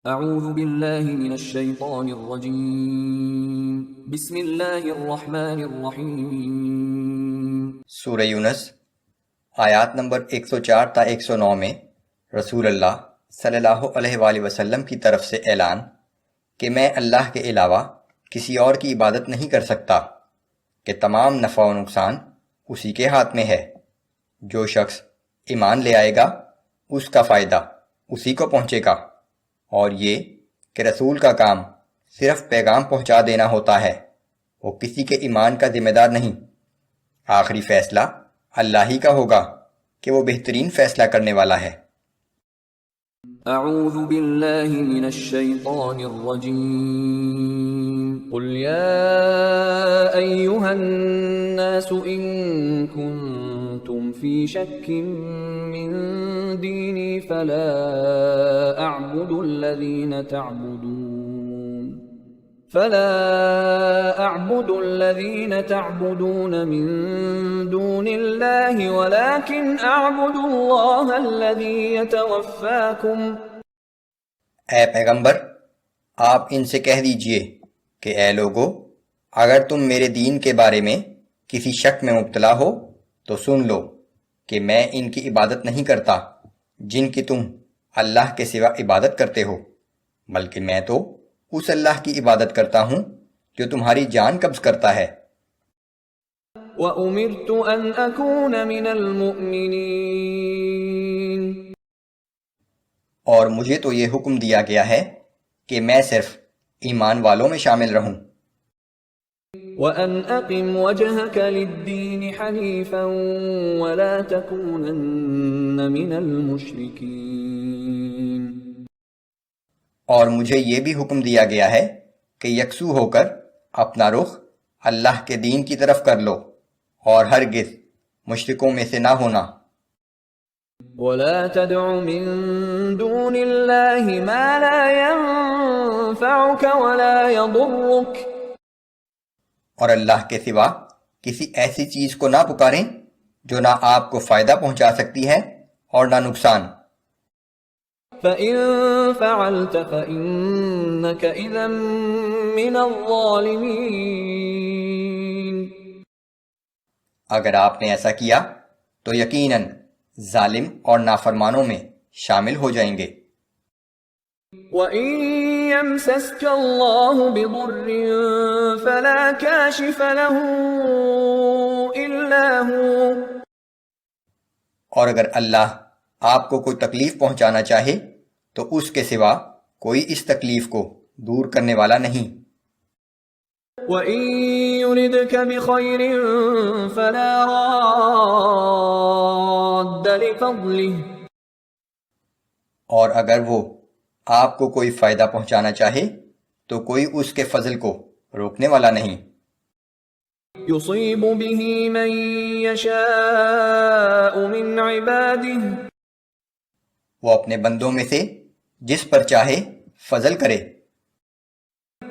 اعوذ باللہ من الشیطان الرجیم بسم اللہ الرحمن الرحیم۔ سورہ یونس آیات نمبر 104 تا 109 میں رسول اللہ صلی اللہ علیہ وآلہ وسلم کی طرف سے اعلان کہ میں اللہ کے علاوہ کسی اور کی عبادت نہیں کر سکتا، کہ تمام نفع و نقصان اسی کے ہاتھ میں ہے۔ جو شخص ایمان لے آئے گا اس کا فائدہ اسی کو پہنچے گا، اور یہ کہ رسول کا کام صرف پیغام پہنچا دینا ہوتا ہے، وہ کسی کے ایمان کا ذمہ دار نہیں۔ آخری فیصلہ اللہ ہی کا ہوگا کہ وہ بہترین فیصلہ کرنے والا ہے۔ اعوذ باللہ من الشیطان الرجیم قل یا ایہا الناس ان کنتم فی شک من دینی فلا اعبد الذین تعبدون من دون اللہ ولكن اعبد اللہ الذی یتوفاکم۔ اے پیغمبر، آپ ان سے کہہ دیجئے کہ اے لوگو، اگر تم میرے دین کے بارے میں کسی شک میں مبتلا ہو تو سن لو کہ میں ان کی عبادت نہیں کرتا جن کی تم اللہ کے سوا عبادت کرتے ہو، بلکہ میں تو اس اللہ کی عبادت کرتا ہوں جو تمہاری جان قبض کرتا ہے۔ وَأُمِرْتُ أَنْ أَكُونَ مِنَ الْمُؤْمِنِينَ، اور مجھے تو یہ حکم دیا گیا ہے کہ میں صرف ایمان والوں میں شامل رہوں۔ وَأَنْ أَقِمْ وَجْهَكَ لِلدِّينِ حَنِيفًا وَلَا تَكُونَنَّ مِنَ الْمُشْرِكِينَ، اور مجھے یہ بھی حکم دیا گیا ہے کہ یکسو ہو کر اپنا رخ اللہ کے دین کی طرف کر لو، اور ہرگز مشرکوں میں سے نہ ہونا۔ وَلَا تَدْعُ مِن دُونِ اللَّهِ مَا لَا يَنفَعُكَ وَلَا يَضُرُّكَ، اور اللہ کے سوا کسی ایسی چیز کو نہ پکاریں جو نہ آپ کو فائدہ پہنچا سکتی ہے اور نہ نقصان۔ فَإِن فَعَلْتَ فَإِنَّكَ إِذًا مِّنَ الظَّالِمِينَ، اگر آپ نے ایسا کیا تو یقیناً ظالم اور نافرمانوں میں شامل ہو جائیں گے۔ وَإِن يَمْسَسْكَ اللَّهُ بِضُرٍّ فَلَا كَاشِفَ لَهُ إِلَّا هُوَ، اور اگر اللہ آپ کو کوئی تکلیف پہنچانا چاہے تو اس کے سوا کوئی اس تکلیف کو دور کرنے والا نہیں۔ وَإِن يُرِدْكَ بِخَيْرٍ فَلَا رَادَّ لِفَضْلِهِ، اور اگر وہ آپ کو کوئی فائدہ پہنچانا چاہے تو کوئی اس کے فضل کو روکنے والا نہیں۔ يُصِيبُ بِهِ مَن يَشَاءُ مِنْ عِبَادِهِ، وہ اپنے بندوں میں سے جس پر چاہے فضل کرے،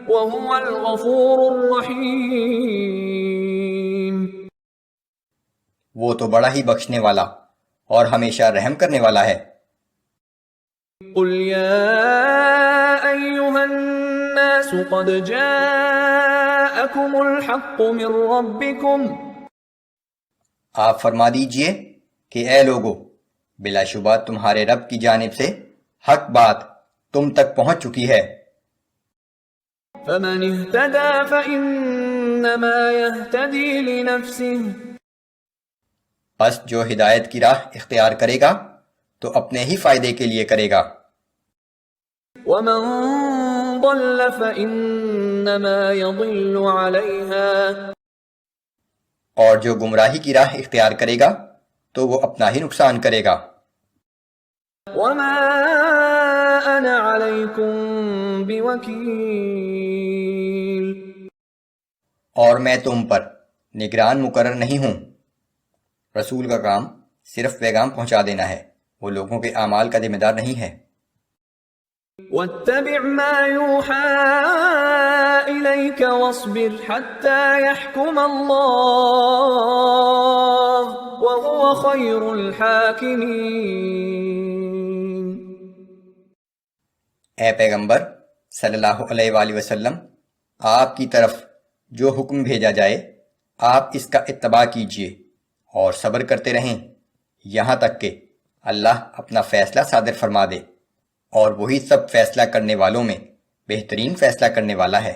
وَهُوَ الْغَفُورُ الرَّحِيمُ، وہ تو بڑا ہی بخشنے والا اور ہمیشہ رحم کرنے والا ہے۔ قُلْ يَا أَيُّهَا النَّاسُ قَدْ جَاءَكُمُ الْحَقُّ مِنْ رَبِّكُمْ، آپ فرما دیجئے کہ اے لوگو، بلا شبہ تمہارے رب کی جانب سے حق بات تم تک پہنچ چکی ہے۔ فَمَنِ اهْتَدَى فَإِنَّمَا يَهْتَدِي لِنَفْسِهِ، پس جو ہدایت کی راہ اختیار کرے گا تو اپنے ہی فائدے کے لیے کرے گا، وَمَن ضَلَّ فَإِنَّمَا يَضِلُّ عَلَيْهَا، اور جو گمراہی کی راہ اختیار کرے گا تو وہ اپنا ہی نقصان کرے گا۔ وَمَا أَنَا عَلَيْكُمْ بِوَكِيلٍ، اور میں تم پر نگران مقرر نہیں ہوں۔ رسول کا کام صرف پیغام پہنچا دینا ہے، وہ لوگوں کے اعمال کا ذمہ دار نہیں ہے۔ وَاتَّبِعْ مَا يُوحَىٰ إِلَيْكَ وَاصْبِرْ حَتَّىٰ يَحْكُمَ اللَّهُ وَهُوَ خَيْرُ الْحَاكِمِينَ، اے پیغمبر صلی اللہ علیہ وآلہ وسلم، آپ کی طرف جو حکم بھیجا جائے آپ اس کا اتباع کیجیے اور صبر کرتے رہیں یہاں تک کہ اللہ اپنا فیصلہ صادر فرما دے، اور وہی سب فیصلہ کرنے والوں میں بہترین فیصلہ کرنے والا ہے۔